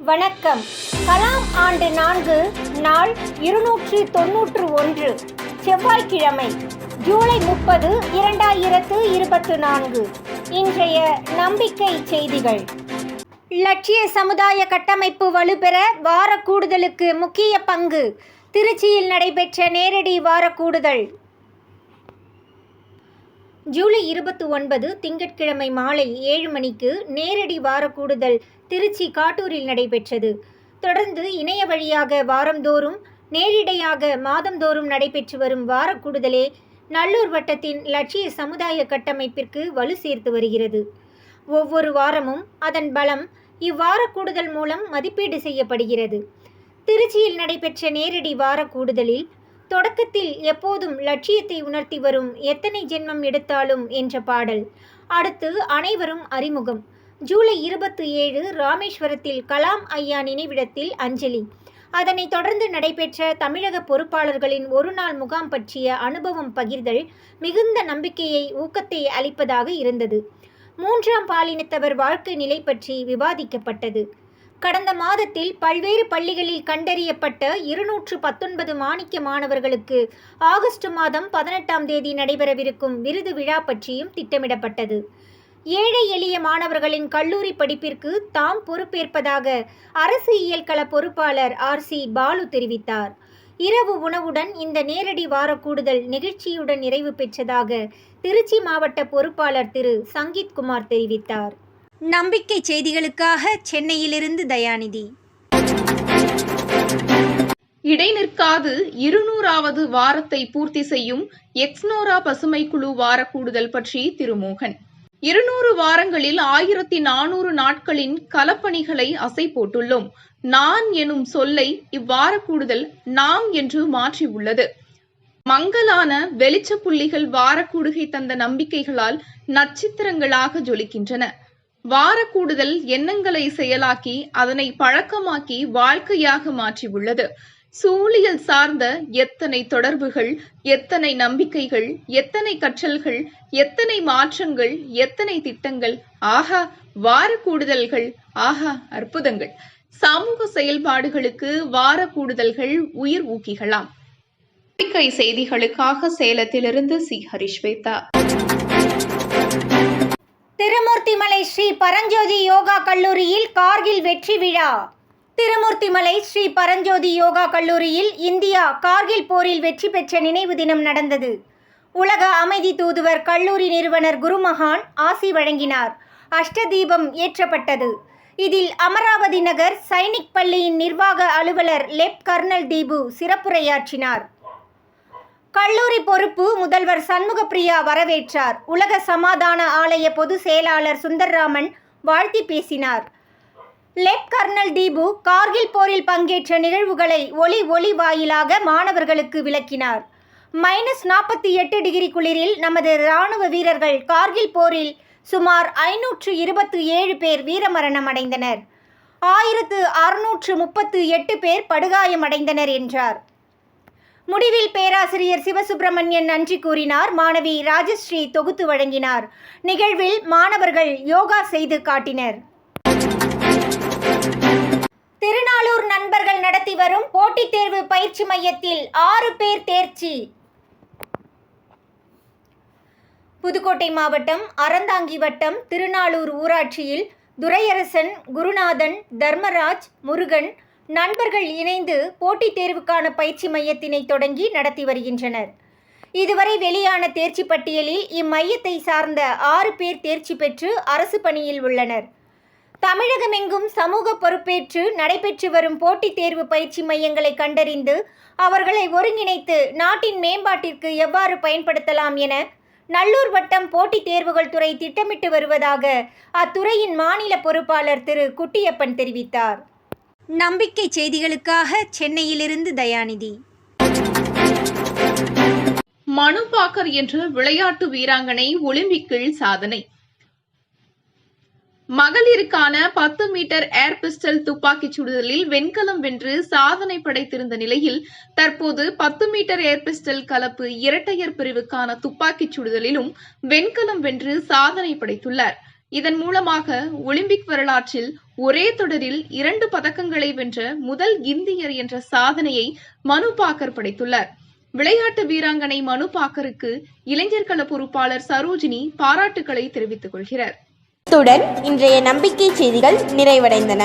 வணக்கம். கலாம் ஆண்டு 4 நாள் 291 செவ்வாய்க்கிழமை ஜூலை 30, 2024. இன்றைய நம்பிக்கை செய்திகள். லட்சிய சமுதாய கட்டமைப்பு வலுப்பெற வார கூடுதலுக்கு முக்கிய பங்கு. திருச்சியில் நடைபெற்ற நேரடி வார கூடுதல். ஜூலை 29 திங்கட்கிழமை மாலை 7 மணிக்கு நேரடி வார கூடுதல் திருச்சி காட்டூரில் நடைபெற்றது. தொடர்ந்து இணைய வழியாக வாரந்தோறும், நேரிடையாக மாதந்தோறும் நடைபெற்று வரும் வார கூடுதலே நல்லூர் வட்டத்தின் லட்சிய சமுதாய கட்டமைப்பிற்கு வலு சேர்த்து வருகிறது. ஒவ்வொரு வாரமும் அதன் பலம் இவ்வார கூடுதல் மூலம் மதிப்பீடு செய்யப்படுகிறது. திருச்சியில் நடைபெற்ற நேரடி வார கூடுதலில் தொடக்கத்தில் எப்போதும் லட்சியத்தை உணர்த்தி வரும் எத்தனை ஜென்மம் எடுத்தாலும் என்ற பாடல். அடுத்து அனைவரும் அறிமுகம். ஜூலை 27 ராமேஸ்வரத்தில் கலாம் ஐயா நினைவிடத்தில் அஞ்சலி. அதனைத் தொடர்ந்து நடைபெற்ற தமிழக பொறுப்பாளர்களின் ஒரு நாள் முகாம் பற்றிய அனுபவம் பகிர்தல் மிகுந்த நம்பிக்கையை, ஊக்கத்தை அளிப்பதாக இருந்தது. 3ஆம் பாலினத்தவர் வாழ்க்கை நிலை பற்றி விவாதிக்கப்பட்டது. கடந்த மாதத்தில் பல்வேறு பள்ளிகளில் கண்டறியப்பட்ட 219 மாணிக்க மாணவர்களுக்கு ஆகஸ்ட் மாதம் 18ஆம் தேதி நடைபெறவிருக்கும் விருது விழா பற்றியும் திட்டமிடப்பட்டது. ஏழை எளிய மாணவர்களின் கல்லூரி படிப்பிற்கு தாம் பொறுப்பேற்பதாக அரசு இயல்கள பொறுப்பாளர் RC பாலு தெரிவித்தார். இரவு உணவுடன் இந்த நேரடி வார கூடுதல் நிகழ்ச்சியுடன் நிறைவு பெற்றதாக திருச்சி மாவட்ட பொறுப்பாளர் திரு சங்கீத் குமார் தெரிவித்தார். நம்பிக்கை செய்திகளுக்காக சென்னையிலிருந்து தயாநிதி. இடைநிற்காது 200வது வாரத்தை பூர்த்தி செய்யும் எக்ஸ்னோரா பசுமை குழு வார கூடுதல் பற்றி திருமோகன். 200 வாரங்களில் 1400 நாட்களின் களப்பணிகளை அசை போட்டுள்ளோம். நான் எனும் சொல்லை இவ்வார கூடுதல் நாம் என்று மாற்றியுள்ளது. மங்கலான வெளிச்ச புள்ளிகள் வார கூடுகை தந்த நம்பிக்கைகளால் நட்சத்திரங்களாக ஜொலிக்கின்றன. வார கூடுதல் எண்ணங்களை செயலாக்கி அதனை பழக்கமாக்கி வாழ்க்கையாக மாற்றியுள்ளது. சூழியல் சார்ந்த எத்தனை தொடர்புகள், எத்தனை நம்பிக்கைகள், எத்தனை கற்றல்கள், எத்தனை மாற்றங்கள், எத்தனை திட்டங்கள்! ஆஹா, வார கூடுதல்கள்! ஆஹா, அற்புதங்கள்! சமூக செயல்பாடுகளுக்கு வார கூடுதல்கள் உயிர் ஊக்கிகளாம். நம்பிக்கை செய்திகளுக்காக சேலத்திலிருந்து சி. ஹரிஸ்வேதா. திருமூர்த்திமலை ஸ்ரீ பரஞ்சோதி யோகா கல்லூரியில் கார்கில் வெற்றி விழா. திருமூர்த்திமலை ஸ்ரீ பரஞ்சோதி யோகா கல்லூரியில் இந்தியா கார்கில் போரில் வெற்றி பெற்ற நினைவு தினம் நடந்தது. உலக அமைதி தூதுவர் கல்லூரி நிறுவனர் குருமகான் ஆசி வழங்கினார். அஷ்டதீபம் ஏற்றப்பட்டது. இதில் அமராவதி நகர் சைனிக் பள்ளியின் நிர்வாக அலுவலர் லெப் கர்னல் தீபு சிறப்புரையாற்றினார். கல்லூரி பொறுப்பு முதல்வர் சண்முகப்பிரியா வரவேற்றார். உலக சமாதான ஆலய பொதுச் செயலாளர் சுந்தர்ராமன் வாழ்த்தி பேசினார். லெப் கர்னல் தீபு கார்கில் போரில் பங்கேற்ற நிகழ்வுகளை ஒளி வாயிலாக மாணவர்களுக்கு விளக்கினார். -48 டிகிரி குளிரில் நமது இராணுவ வீரர்கள் கார்கில் போரில் சுமார் 527 பேர் வீரமரணம் அடைந்தனர். 1638 பேர் படுகாயமடைந்தனர் என்றார். முடிவில் பேராசிரியர் சிவசுப்பிரமணியன் நன்றி கூறினார். மாணவி ராஜஸ்ரீ தொகுத்து வழங்கினார். நிகழ்வில் மாணவர்கள் யோகா செய்து காட்டினர். திருநாளூர் நண்பர்கள் நடத்தி வரும் போட்டித் தேர்வு பயிற்சி மையத்தில் 6 பேர் தேர்ச்சி. புதுக்கோட்டை மாவட்டம் அறந்தாங்கி வட்டம் திருநாளூர் ஊராட்சியில் துரையரசன், குருநாதன், தர்மராஜ், முருகன் நண்பர்கள் இணைந்து போட்டித் தேர்வுக்கான பயிற்சி மையத்தினை தொடங்கி நடத்தி வருகின்றனர். இதுவரை வெளியான தேர்ச்சி பட்டியலில் இம்மையத்தை சார்ந்த 6 பேர் தேர்ச்சி பெற்று அரசு பணியில் உள்ளனர். தமிழகமெங்கும் சமூக பொறுப்பேற்று நடைபெற்று வரும் போட்டித் தேர்வு பயிற்சி மையங்களை கண்டறிந்து அவர்களை ஒருங்கிணைத்து நாட்டின் மேம்பாட்டிற்கு எவ்வாறு பயன்படுத்தலாம் என நல்லூர் வட்டம் போட்டித் தேர்வுகள் துறை திட்டமிட்டு வருவதாக அத்துறையின் மாநில பொறுப்பாளர் திரு குட்டியப்பன் தெரிவித்தார். நம்பிக்கை செய்திகளுக்காக சென்னையிலிருந்து தயாநிதி. மனு பாக்கர் என்ற விளையாட்டு வீராங்கனை ஒலிம்பிக்கில் சாதனை. மகளிருக்கான 10 மீட்டர் ஏர் பிஸ்டல் துப்பாக்கிச் சுடுதலில் வெண்கலம் வென்று சாதனை படைத்திருந்த நிலையில் தற்போது 10 மீட்டர் ஏர் பிஸ்டல் கலப்பு இரட்டையர் பிரிவுக்கான துப்பாக்கிச் சுடுதலிலும் வெண்கலம் வென்று சாதனை படைத்துள்ளார். இதன் மூலமாக ஒலிம்பிக் வரலாற்றில் ஒரே தொடரில் 2 பதக்கங்களை வென்ற முதல் இந்தியர் என்ற சாதனையை மனு பாக்கர் படைத்துள்ளார். விளையாட்டு வீராங்கனை மனு பாக்கருக்கு இளைஞர் கள பொறுப்பாளர் சரோஜினி பாராட்டுக்களை தெரிவித்துக் கொள்கிறார். இத்துடன் இன்றைய நம்பிக்கை செய்திகள் நிறைவடைந்தன.